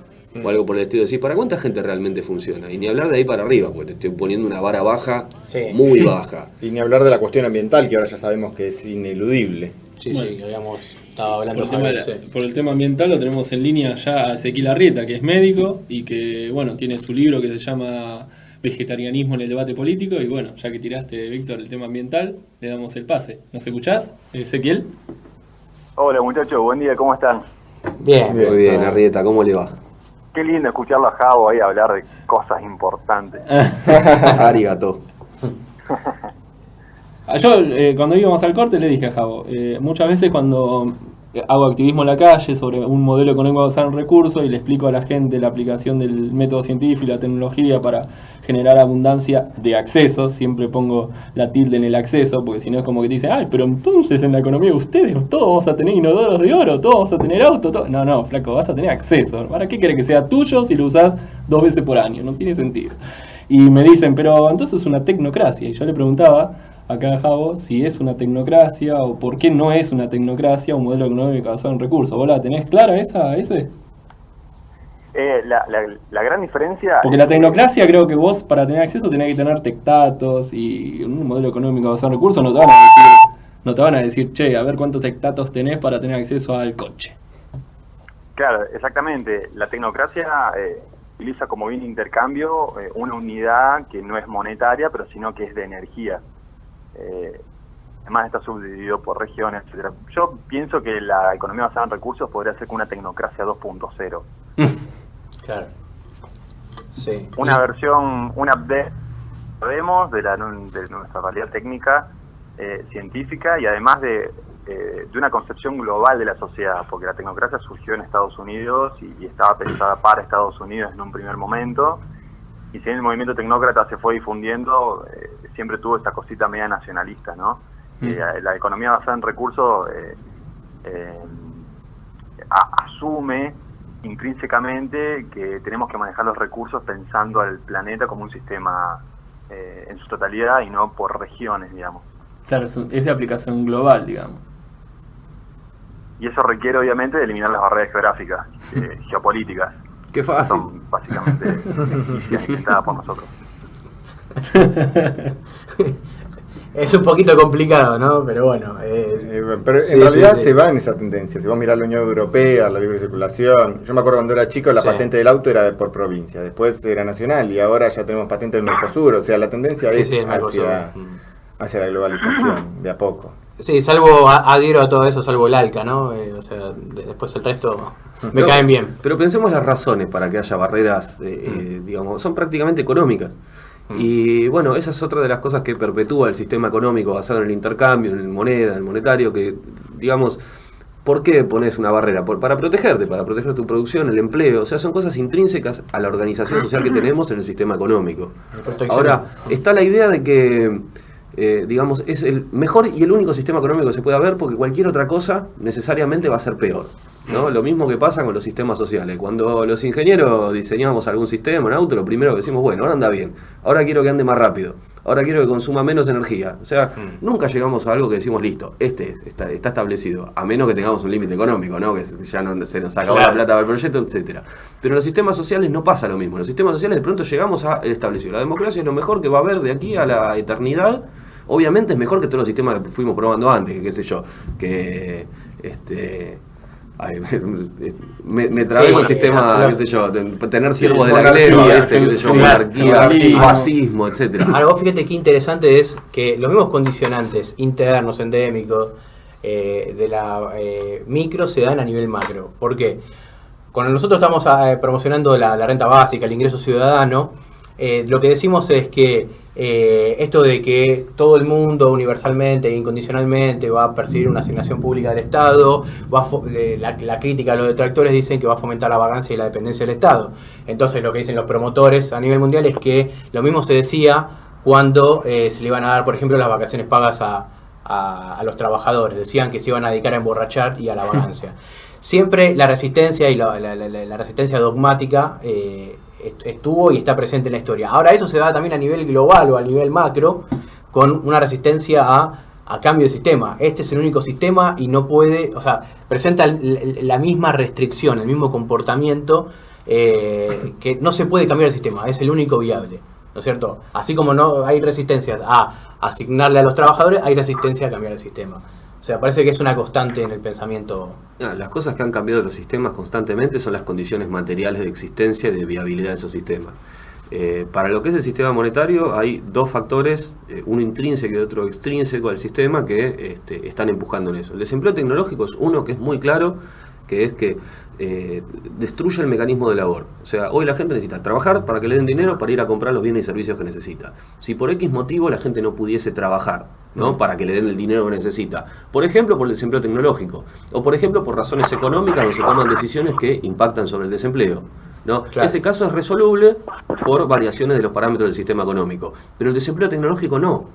o algo por el estilo, decís, ¿para cuánta gente realmente funciona? Y ni hablar de ahí para arriba, porque te estoy poniendo una vara baja, muy baja. Y ni hablar de la cuestión ambiental, que ahora ya sabemos que es ineludible. Sí, Bueno. sí, que habíamos estado hablando Por el tema ambiental lo tenemos en línea ya a Ezequiel Arrieta, que es médico y que, bueno, tiene su libro que se llama Vegetarianismo en el debate político. Y bueno, ya que tiraste, Víctor, el tema ambiental, le damos el pase. ¿Nos escuchás, Ezequiel? Hola muchachos, buen día, ¿cómo están? Bien. Muy bien, Arrieta, ¿cómo le va? Qué lindo escucharlo a Javo ahí hablar de cosas importantes. Arigato. Yo, cuando íbamos al corte, le dije a Javo, muchas veces cuando hago activismo en la calle sobre un modelo económico basado en recursos y le explico a la gente la aplicación del método científico y la tecnología para generar abundancia de acceso, siempre pongo la tilde en el acceso, porque si no es como que te dicen, ay, pero entonces en la economía de ustedes todos vamos a tener inodoros de oro, todos vamos a tener auto, todo. No, flaco, vas a tener acceso. ¿Para qué querés que sea tuyo si lo usás 2 veces por año? No tiene sentido. Y me dicen, pero entonces es una tecnocracia. Y yo le preguntaba acá a Javo si es una tecnocracia o por qué no es una tecnocracia un modelo económico basado en recursos. ¿Vos la tenés clara ese? La gran diferencia... Porque la tecnocracia, creo que vos para tener acceso tenés que tener tectatos, y en un modelo económico basado en recursos no te van a decir, che, a ver cuántos tectatos tenés para tener acceso al coche. Claro, exactamente. La tecnocracia utiliza como bien intercambio una unidad que no es monetaria, pero sino que es de energía. Además está subdividido por regiones, etcétera. Yo pienso que la economía basada en recursos podría ser como una tecnocracia 2.0. Claro. Sí. Una versión, un update, sabemos, de nuestra realidad técnica, científica, y además de una concepción global de la sociedad, porque la tecnocracia surgió en Estados Unidos y estaba pensada para Estados Unidos en un primer momento, y si bien el movimiento tecnócrata se fue difundiendo, siempre tuvo esta cosita media nacionalista, ¿no? La economía basada en recursos asume intrínsecamente que tenemos que manejar los recursos pensando al planeta como un sistema en su totalidad y no por regiones, digamos. Claro, es de aplicación global, digamos. Y eso requiere obviamente de eliminar las barreras geográficas, geopolíticas. Qué fácil. Son básicamente inventadas por nosotros. Es un poquito complicado, ¿no? Pero bueno. Pero en realidad se va en esa tendencia. Si vos mirás la Unión Europea, la libre circulación. Yo me acuerdo cuando era chico, la patente del auto era por provincia. Después era nacional y ahora ya tenemos patente del Mercosur. O sea, la tendencia es hacia la globalización, de a poco. Sí, salvo adhiero a todo eso, salvo el ALCA, ¿no? O sea, después el resto me caen bien. Pero pensemos las razones para que haya barreras, digamos, son prácticamente económicas. Y bueno, esa es otra de las cosas que perpetúa el sistema económico basado en el intercambio, en el moneda, en el monetario, que, digamos, ¿por qué pones una barrera? Para protegerte, para proteger tu producción, el empleo. O sea, son cosas intrínsecas a la organización social que tenemos en el sistema económico. Ahora, está la idea de que, digamos, es el mejor y el único sistema económico que se puede haber, porque cualquier otra cosa necesariamente va a ser peor, ¿no? Lo mismo que pasa con los sistemas sociales. Cuando los ingenieros diseñamos algún sistema, un auto, lo primero que decimos, bueno, ahora anda bien, ahora quiero que ande más rápido, ahora quiero que consuma menos energía. O sea, nunca llegamos a algo que decimos, listo, está establecido, a menos que tengamos un límite económico, ¿no? Que ya no se nos acabó la plata para el proyecto, etcétera. Pero en los sistemas sociales no pasa lo mismo. En los sistemas sociales de pronto llegamos a el establecido. La democracia es lo mejor que va a haber de aquí a la eternidad. Obviamente es mejor que todos los sistemas que fuimos probando antes, que qué sé yo, que me trabé con el sistema, qué sé yo, tener siervos de la grevia, qué sé yo, monarquía, fascismo, etcétera. Algo, fíjate qué interesante es que los mismos condicionantes internos, endémicos, de la micro se dan a nivel macro. ¿Por qué? Cuando nosotros estamos promocionando la renta básica, el ingreso ciudadano, lo que decimos es que esto de que todo el mundo universalmente e incondicionalmente va a percibir una asignación pública del Estado, la crítica a los detractores dicen que va a fomentar la vagancia y la dependencia del Estado. Entonces lo que dicen los promotores a nivel mundial es que lo mismo se decía cuando se le iban a dar, por ejemplo, las vacaciones pagas a los trabajadores. Decían que se iban a dedicar a emborrachar y a la vagancia. Siempre la resistencia y la resistencia dogmática estuvo y está presente en la historia. Ahora eso se da también a nivel global o a nivel macro, con una resistencia a cambio de sistema. Este es el único sistema y no puede, o sea, presenta la misma restricción, el mismo comportamiento, que no se puede cambiar el sistema, es el único viable, ¿no es cierto? Así como no hay resistencias a asignarle a los trabajadores, hay resistencia a cambiar el sistema. O sea, parece que es una constante en el pensamiento. Las cosas que han cambiado los sistemas constantemente son las condiciones materiales de existencia y de viabilidad de esos sistemas. Para lo que es el sistema monetario hay dos factores, uno intrínseco y otro extrínseco al sistema, que están empujando en eso. El desempleo tecnológico es uno que es muy claro, que es que destruye el mecanismo de labor. O sea, hoy la gente necesita trabajar para que le den dinero para ir a comprar los bienes y servicios que necesita. Si por X motivo la gente no pudiese trabajar, ¿no?, para que le den el dinero que necesita, por ejemplo por el desempleo tecnológico, o por ejemplo por razones económicas donde se toman decisiones que impactan sobre el desempleo, ¿no? Claro. Ese caso es resoluble por variaciones de los parámetros del sistema económico, pero el desempleo tecnológico no.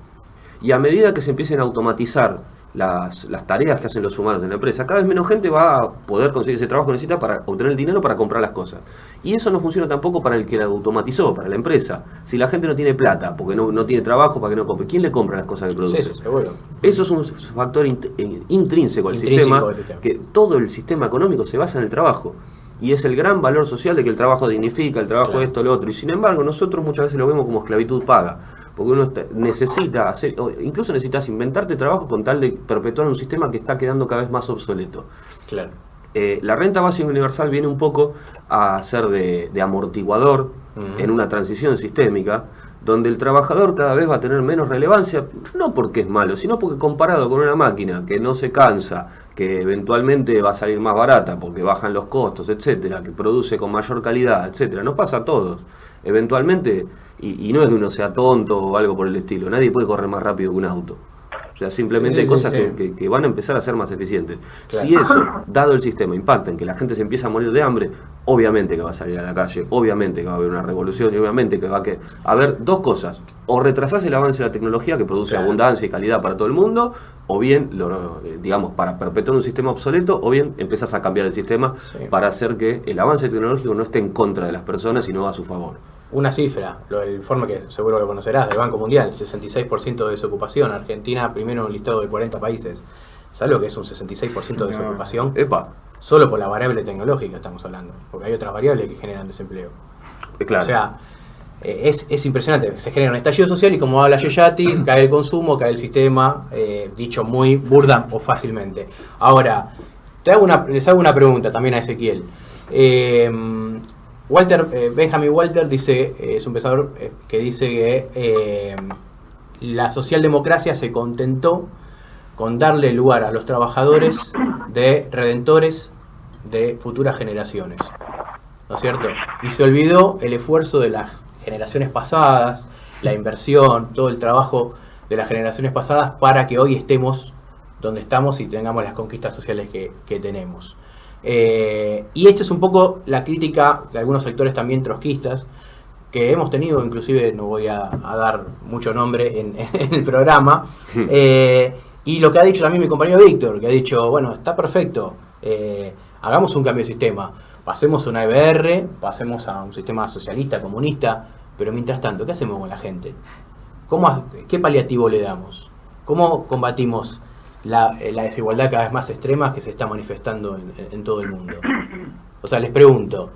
Y a medida que se empiecen a automatizar las tareas que hacen los humanos en la empresa, cada vez menos gente va a poder conseguir ese trabajo que necesita para obtener el dinero para comprar las cosas. Y eso no funciona tampoco para el que la automatizó, para la empresa. Si la gente no tiene plata, porque no tiene trabajo para que no compre, ¿quién le compra las cosas que produce? Sí, seguro. Eso es un factor intrínseco al sistema, que todo el sistema económico se basa en el trabajo. Y es el gran valor social de que el trabajo dignifica, el trabajo esto, lo otro. Y sin embargo, nosotros muchas veces lo vemos como esclavitud paga. Porque uno necesita hacer, incluso necesitas inventarte trabajo con tal de perpetuar un sistema que está quedando cada vez más obsoleto. Claro. La renta básica universal viene un poco a ser de amortiguador en una transición sistémica, donde el trabajador cada vez va a tener menos relevancia, no porque es malo, sino porque comparado con una máquina que no se cansa, que eventualmente va a salir más barata porque bajan los costos, etcétera, que produce con mayor calidad, etcétera, nos pasa a todos. Eventualmente, y no es que uno sea tonto o algo por el estilo, nadie puede correr más rápido que un auto. O sea, simplemente hay cosas que van a empezar a ser más eficientes. Claro. Si eso, dado el sistema, impacta en que la gente se empieza a morir de hambre, obviamente que va a salir a la calle, obviamente que va a haber una revolución y obviamente que va a haber dos cosas. O retrasás el avance de la tecnología que produce abundancia y calidad para todo el mundo, o bien, digamos, para perpetuar un sistema obsoleto, o bien empezás a cambiar el sistema para hacer que el avance tecnológico no esté en contra de las personas, sino a su favor. Una cifra, el informe que seguro lo conocerás, del Banco Mundial, 66% de desocupación. Argentina primero en un listado de 40 países. ¿Sabes lo que es un 66% de desocupación? ¡Epa! Solo por la variable tecnológica estamos hablando, porque hay otras variables que generan desempleo. Claro. O sea, es impresionante. Se genera un estallido social y como habla Yeyati, cae el consumo, cae el sistema, dicho muy burda o fácilmente. Ahora, les hago una pregunta también a Ezequiel. Benjamin Walter dice, es un pensador que dice que la socialdemocracia se contentó con darle lugar a los trabajadores de redentores de futuras generaciones, ¿no es cierto? Y se olvidó el esfuerzo de las generaciones pasadas, la inversión, todo el trabajo de las generaciones pasadas para que hoy estemos donde estamos y tengamos las conquistas sociales que tenemos. Y esta es un poco la crítica de algunos sectores también trotskistas que hemos tenido, inclusive no voy a dar mucho nombre en el programa, y lo que ha dicho también mi compañero Víctor, que ha dicho, bueno, está perfecto, hagamos un cambio de sistema, pasemos a una EBR, pasemos a un sistema socialista, comunista, pero mientras tanto, ¿qué hacemos con la gente? ¿Qué paliativo le damos? ¿Cómo combatimos la desigualdad cada vez más extrema que se está manifestando en todo el mundo? O sea, les pregunto,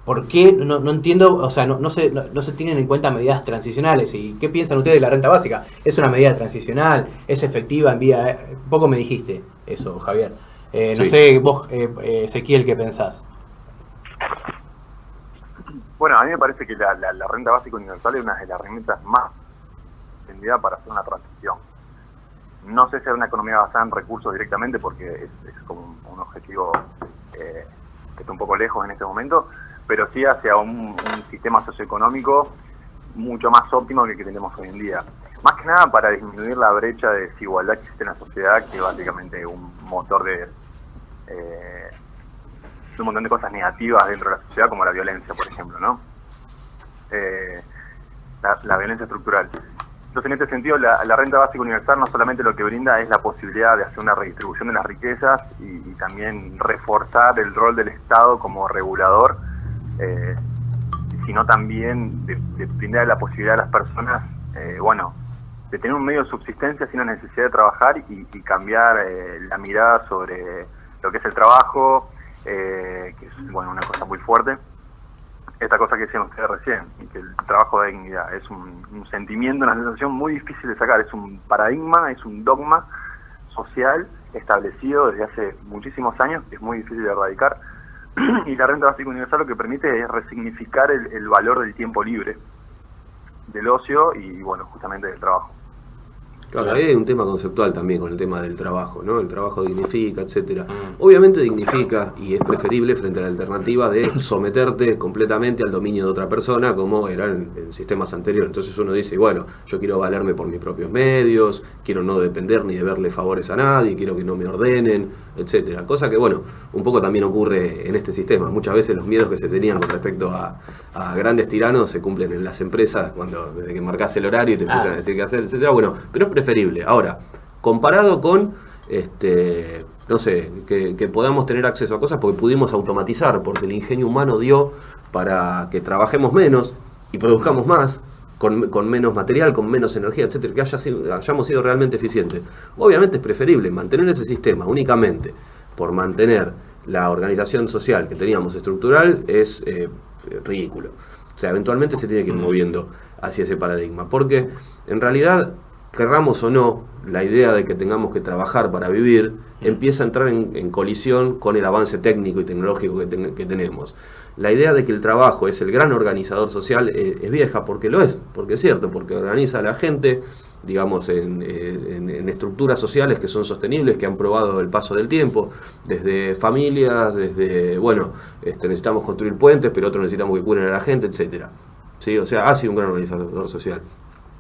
¿por qué? No entiendo, o sea, no se tienen en cuenta medidas transicionales. ¿Y qué piensan ustedes de la renta básica? ¿Es una medida transicional? ¿Es efectiva en vía...? Poco me dijiste eso, Javier. No sé, vos, Ezequiel, ¿qué pensás? Bueno, a mí me parece que la renta básica universal es una de las herramientas más extendidas para hacer una transición. No sé si es una economía basada en recursos directamente, porque es como un objetivo que está un poco lejos en este momento, pero sí hacia un sistema socioeconómico mucho más óptimo que el que tenemos hoy en día. Más que nada para disminuir la brecha de desigualdad que existe en la sociedad, que es básicamente un motor de un montón de cosas negativas dentro de la sociedad, como la violencia, por ejemplo, ¿no? la violencia estructural. Entonces, en este sentido, la renta básica universal no solamente lo que brinda es la posibilidad de hacer una redistribución de las riquezas y también reforzar el rol del Estado como regulador, sino también de brindar la posibilidad a las personas, de tener un medio de subsistencia sin la necesidad de trabajar y cambiar la mirada sobre lo que es el trabajo, que es una cosa muy fuerte. Esta cosa que decían ustedes recién, que el trabajo de dignidad es un sentimiento, una sensación muy difícil de sacar, es un paradigma, es un dogma social establecido desde hace muchísimos años, que es muy difícil de erradicar, y la renta básica universal lo que permite es resignificar el valor del tiempo libre, del ocio y justamente del trabajo. Claro, ahí hay un tema conceptual también con el tema del trabajo, ¿no? El trabajo dignifica, etcétera. Obviamente dignifica y es preferible frente a la alternativa de someterte completamente al dominio de otra persona, como era en sistemas anteriores. Entonces uno dice, bueno, yo quiero valerme por mis propios medios, quiero no depender ni deberle favores a nadie, quiero que no me ordenen, etcétera. Cosa que, un poco también ocurre en este sistema. Muchas veces los miedos que se tenían con respecto a grandes tiranos se cumplen en las empresas desde que marcás el horario y te empiezan a decir qué hacer, etcétera. Pero es preferible. Ahora, comparado con, que podamos tener acceso a cosas porque pudimos automatizar, porque el ingenio humano dio para que trabajemos menos y produzcamos más, con menos material, con menos energía, etcétera, que hayamos sido realmente eficientes. Obviamente es preferible mantener ese sistema únicamente por mantener la organización social que teníamos estructural, es ridículo. O sea, eventualmente se tiene que ir moviendo hacia ese paradigma, porque en realidad, querramos o no, la idea de que tengamos que trabajar para vivir empieza a entrar en colisión con el avance técnico y tecnológico que tenemos. La idea de que el trabajo es el gran organizador social es vieja, porque lo es, porque es cierto, porque organiza a la gente, digamos, en estructuras sociales que son sostenibles, que han probado el paso del tiempo, desde familias, desde, necesitamos construir puentes, pero otros necesitamos que curen a la gente, etcétera. ¿Sí? O sea, ha sido un gran organizador social.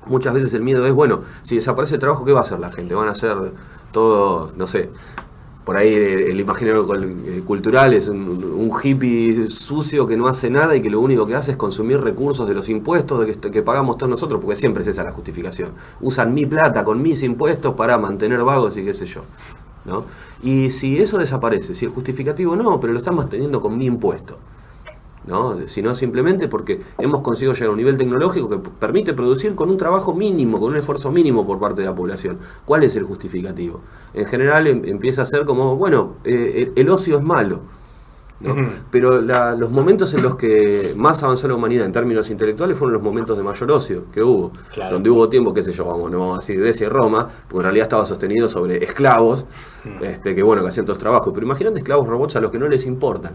Muchas veces el miedo es, si desaparece el trabajo, ¿qué va a hacer la gente? Van a hacer todo, por ahí el imaginario cultural es un hippie sucio que no hace nada y que lo único que hace es consumir recursos de los impuestos que pagamos todos nosotros, porque siempre es esa la justificación. Usan mi plata con mis impuestos para mantener vagos y qué sé yo, ¿no? Y si eso desaparece, si el justificativo no, pero lo están manteniendo con mi impuesto, ¿no? Sino simplemente porque hemos conseguido llegar a un nivel tecnológico que permite producir con un trabajo mínimo, con un esfuerzo mínimo por parte de la población. ¿Cuál es el justificativo? En general empieza a ser como, el ocio es malo, ¿no? Pero los momentos en los que más avanzó la humanidad en términos intelectuales fueron los momentos de mayor ocio que hubo, donde hubo tiempo, qué sé yo, no vamos a decir Grecia y Roma, porque en realidad estaba sostenido sobre esclavos, que hacían todos trabajos, pero imagínate esclavos robots a los que no les importan.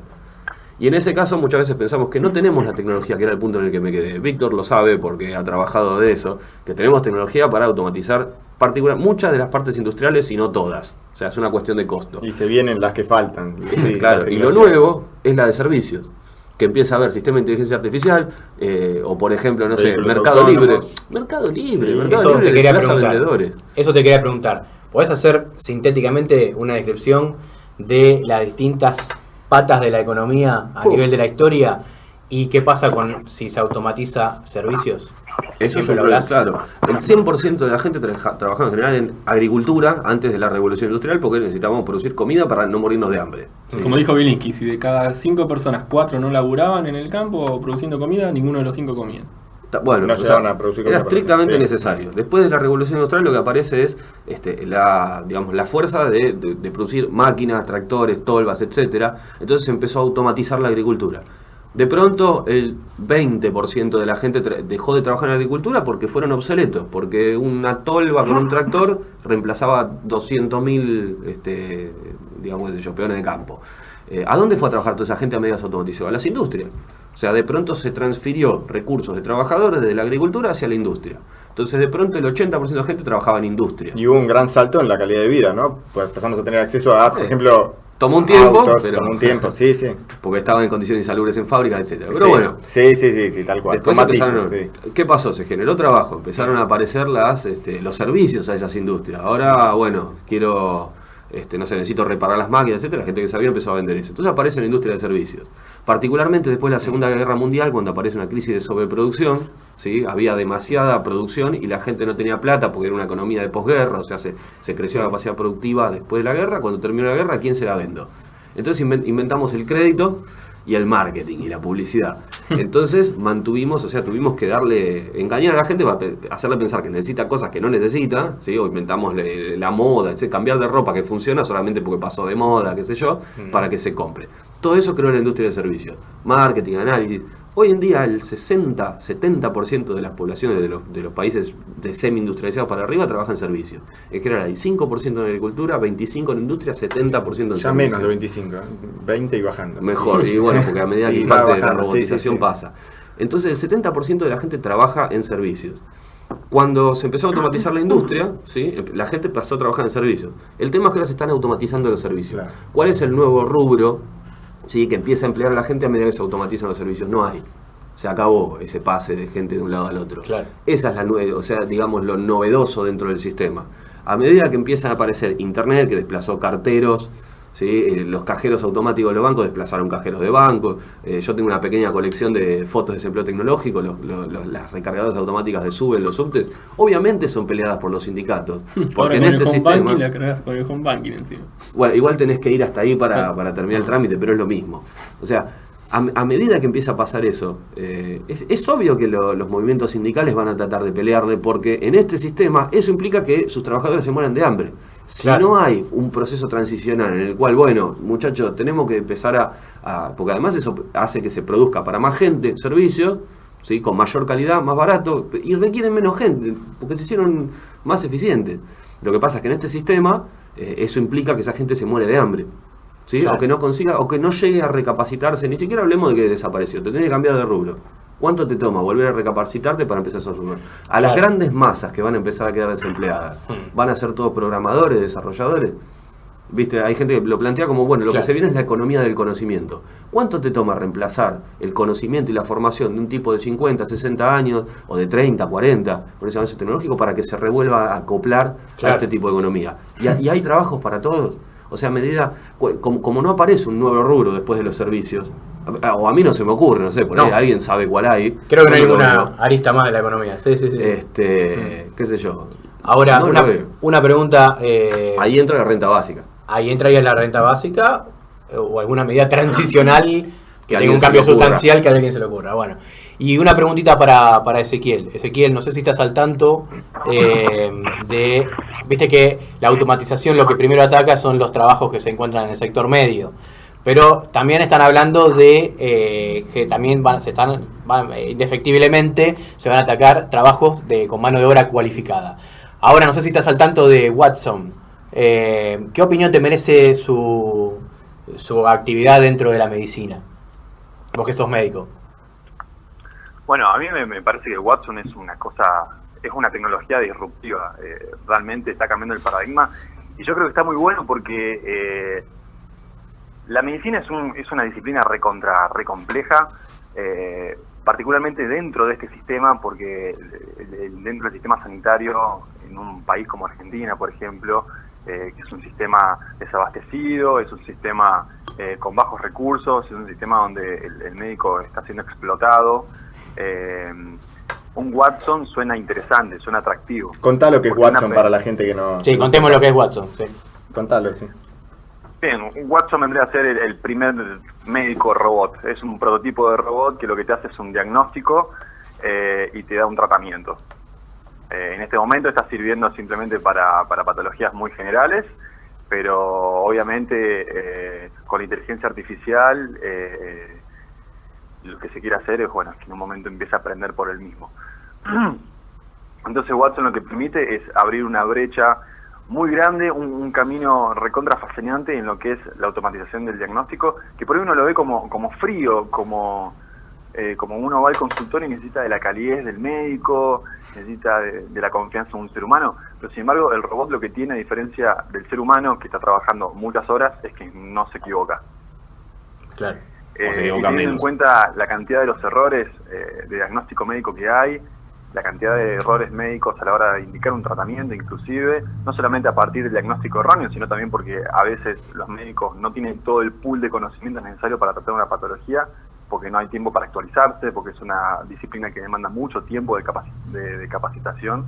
Y en ese caso muchas veces pensamos que no tenemos la tecnología, que era el punto en el que me quedé. Víctor lo sabe porque ha trabajado de eso, que tenemos tecnología para automatizar muchas de las partes industriales y no todas. O sea, es una cuestión de costo. Y se vienen las que faltan. Sí, claro, y lo nuevo es la de servicios, que empieza a haber sistema de inteligencia artificial, o por ejemplo, Mercado Libre. Mercado Libre, Mercado Libre de plaza vendedores. Eso te quería preguntar. ¿Podés hacer sintéticamente una descripción de las distintas patas de la economía a nivel de la historia y qué pasa si se automatiza servicios? Eso es un problema, claro. El 100% de la gente trabajaba en general en agricultura antes de la revolución industrial porque necesitábamos producir comida para no morirnos de hambre. Como dijo Bielinski, si de cada 5 personas 4 no laburaban en el campo produciendo comida, ninguno de los 5 comían. No llegaban a producir era estrictamente necesario. Después de la revolución industrial lo que aparece es la fuerza de producir máquinas, tractores, tolvas, etcétera. Entonces se empezó a automatizar la agricultura. De pronto el 20% de la gente dejó de trabajar en la agricultura porque fueron obsoletos, porque una tolva con un tractor reemplazaba 200.000 peones de campo. ¿A dónde fue a trabajar toda esa gente a medida que se automatizó? A las industrias. O sea, de pronto se transfirió recursos de trabajadores de la agricultura hacia la industria. Entonces, de pronto el 80% de la gente trabajaba en industria. Y hubo un gran salto en la calidad de vida, ¿no? Pues empezamos a tener acceso a, por ejemplo, tomó un tiempo, autos, tomó un tiempo, sí. Porque estaban en condiciones insalubres en fábricas, etcétera. Pero sí, tal cual. Después ¿qué pasó? Se generó trabajo, empezaron a aparecer los servicios a esas industrias. Ahora, quiero no sé, necesito reparar las máquinas, etcétera, la gente que sabía empezó a vender eso. Entonces aparece en la industria de servicios. Particularmente después de la Segunda Guerra Mundial, cuando aparece una crisis de sobreproducción, ¿sí? Había demasiada producción y la gente no tenía plata porque era una economía de posguerra, o sea, se creció la capacidad productiva después de la guerra. Cuando terminó la guerra, ¿a quién se la vendo? Entonces inventamos el crédito y el marketing y la publicidad. Entonces mantuvimos, o sea, tuvimos que engañar a la gente para hacerle pensar que necesita cosas que no necesita, ¿sí? O inventamos la moda, etc. Cambiar de ropa que funciona solamente porque pasó de moda, qué sé yo, para que se compre. Todo eso creó la industria de servicios. Marketing, análisis. Hoy en día el 60-70% de las poblaciones de los países de semi-industrializados para arriba trabajan en servicios. En general hay 5% en agricultura, 25% en industria, 70% en servicios. Ya menos de 25, 20 y bajando. Mejor, y bueno, porque a medida que Y el va parte de la bajando, robotización sí. pasa. Entonces el 70% de la gente trabaja en servicios. Cuando se empezó a automatizar la industria, ¿sí? La gente pasó a trabajar en servicios. El tema es que ahora se están automatizando los servicios. Claro. ¿Cuál es el nuevo rubro, sí, que empieza a emplear a la gente a medida que se automatizan los servicios? No hay. Se acabó ese pase de gente de un lado al otro. Claro. Esa es o sea, digamos, lo novedoso dentro del sistema. A medida que empiezan a aparecer Internet, que desplazó carteros, ¿sí? Los cajeros automáticos de los bancos desplazaron cajeros de banco. Yo tengo una pequeña colección de fotos de desempleo tecnológico, las recargadoras automáticas de Sube en los subtes, obviamente son peleadas por los sindicatos. Porque Ahora en con este el home sistema... banking la cargas con el home banking encima. Bueno, igual tenés que ir hasta ahí para terminar el trámite, pero es lo mismo. O sea, a medida que empieza a pasar eso, es obvio que los movimientos sindicales van a tratar de pelearle, porque en este sistema eso implica que sus trabajadores se mueran de hambre. Si Claro. no hay un proceso transicional en el cual, bueno, muchachos, tenemos que empezar porque además eso hace que se produzca para más gente servicios, ¿sí? Con mayor calidad, más barato, y requieren menos gente, porque se hicieron más eficientes. Lo que pasa es que en este sistema eso implica que esa gente se muere de hambre, ¿sí? Claro. O que no consiga, o que no llegue a recapacitarse, ni siquiera hablemos de que desapareció, te tenés que cambiar de rubro. ¿Cuánto te toma volver a recapacitarte para empezar a sumar? A las Claro. grandes masas que van a empezar a quedar desempleadas, ¿van a ser todos programadores, desarrolladores? ¿Viste? Hay gente que lo plantea como, bueno, lo Claro. que se viene es la economía del conocimiento. ¿Cuánto te toma reemplazar el conocimiento y la formación de un tipo de 50, 60 años, o de 30, 40, por ese avance tecnológico, para que se revuelva a acoplar Claro. a este tipo de economía? Y hay trabajos para todos. O sea, a medida, como no aparece un nuevo rubro después de los servicios, o a mí no se me ocurre, no sé, por ahí No. alguien sabe cuál hay. Creo que no hay Yo lo ninguna veo. arista más de la economía. Sí, sí, sí. Qué sé yo. Ahora, No lo veo. una pregunta. Ahí entra la renta básica. Ahí entraría la renta básica o alguna medida transicional que tenga alguien un se cambio le ocurra. sustancial que a alguien se le ocurra. Bueno, y una preguntita para Ezequiel. Ezequiel, no sé si estás al tanto viste que la automatización lo que primero ataca son los trabajos que se encuentran en el sector medio. Pero también están hablando de que también indefectiblemente se van a atacar trabajos con mano de obra cualificada. Ahora no sé si estás al tanto de Watson. ¿Qué opinión te merece su actividad dentro de la medicina? Vos que sos médico. Bueno, a mí me parece que Watson es una tecnología disruptiva, realmente está cambiando el paradigma y yo creo que está muy bueno porque la medicina es una disciplina re compleja, particularmente dentro de este sistema, porque dentro del sistema sanitario en un país como Argentina, por ejemplo, que es un sistema desabastecido, es un sistema con bajos recursos, es un sistema donde el médico está siendo explotado. Un Watson suena interesante, suena atractivo. Contá lo que es Porque Watson para la gente que no... Sí, contemos lo que es Watson. Sí. Contalo, sí. Bien, un Watson vendría a ser el primer médico robot. Es un prototipo de robot que lo que te hace es un diagnóstico y te da un tratamiento. En este momento está sirviendo simplemente para patologías muy generales, pero obviamente con la inteligencia artificial lo que se quiere hacer es, bueno, que en un momento empiece a aprender por él mismo. Entonces Watson lo que permite es abrir una brecha muy grande, un camino recontra fascinante en lo que es la automatización del diagnóstico, que por ahí uno lo ve como frío, como uno va al consultorio y necesita de la calidez del médico, necesita de la confianza de un ser humano, pero sin embargo el robot lo que tiene, a diferencia del ser humano que está trabajando muchas horas, es que no se equivoca. Claro. O se equivoca Teniendo en menos. cuenta la cantidad de los errores de diagnóstico médico que hay, la cantidad de errores médicos a la hora de indicar un tratamiento, inclusive, no solamente a partir del diagnóstico erróneo, sino también porque a veces los médicos no tienen todo el pool de conocimientos necesarios para tratar una patología, porque no hay tiempo para actualizarse, porque es una disciplina que demanda mucho tiempo de capacitación.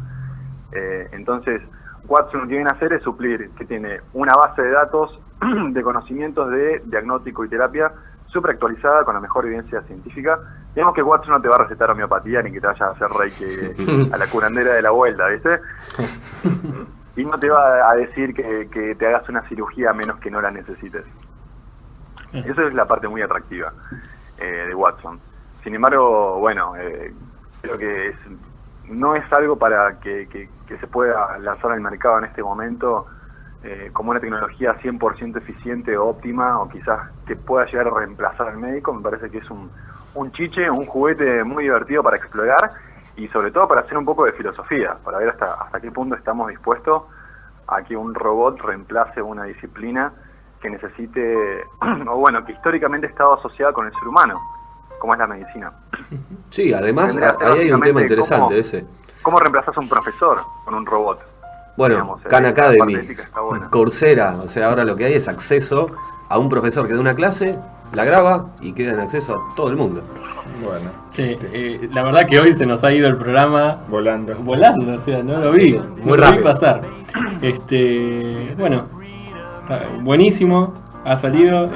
Entonces, Watson lo que viene a hacer es suplir, que tiene una base de datos de conocimientos de diagnóstico y terapia súper actualizada con la mejor evidencia científica. Digamos que Watson no te va a recetar homeopatía ni que te vaya a hacer reiki a la curandera de la vuelta, ¿viste? Y no te va a decir que te hagas una cirugía a menos que no la necesites. Eso es la parte muy atractiva de Watson. Sin embargo, bueno, creo que no es algo para que se pueda lanzar al mercado en este momento como una tecnología 100% eficiente o óptima, o quizás que pueda llegar a reemplazar al médico. Me parece que es un chiche, un juguete muy divertido para explorar y sobre todo para hacer un poco de filosofía, para ver hasta qué punto estamos dispuestos a que un robot reemplace una disciplina que necesite, o bueno, que históricamente ha estado asociada con el ser humano, como es la medicina. Sí, además ahí hay un tema interesante ese. ¿Cómo reemplazas a un profesor con un robot? Bueno, Digamos, Khan la Academy, parte ética está buena. Coursera, o sea, ahora lo que hay es acceso a un profesor que da una clase, la graba y queda en acceso a todo el mundo. Bueno, Sí, la verdad que hoy se nos ha ido el programa volando. volando, o sea, no lo vi, Sí, muy no lo vi rápido. pasar. Bueno, está buenísimo, ha salido,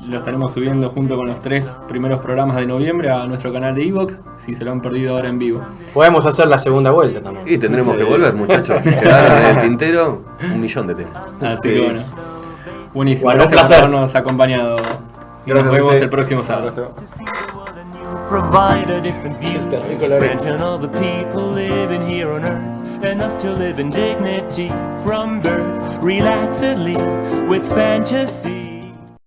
lo estaremos subiendo junto con los 3 primeros programas de noviembre a nuestro canal de iVoox, si se lo han perdido ahora en vivo. Podemos hacer la segunda vuelta también. Y tendremos Sí. que volver, muchachos. Quedaron en el tintero 1.000.000 de temas. Así Sí. que bueno, buenísimo, Bueno, un gracias por placer. habernos acompañado y nos Gracias, vemos José. el próximo Un sábado. abrazo. Provide a different view. Está rico la oreja. Granting all the people living here on earth enough to live in dignity from birth, relaxedly with fantasy.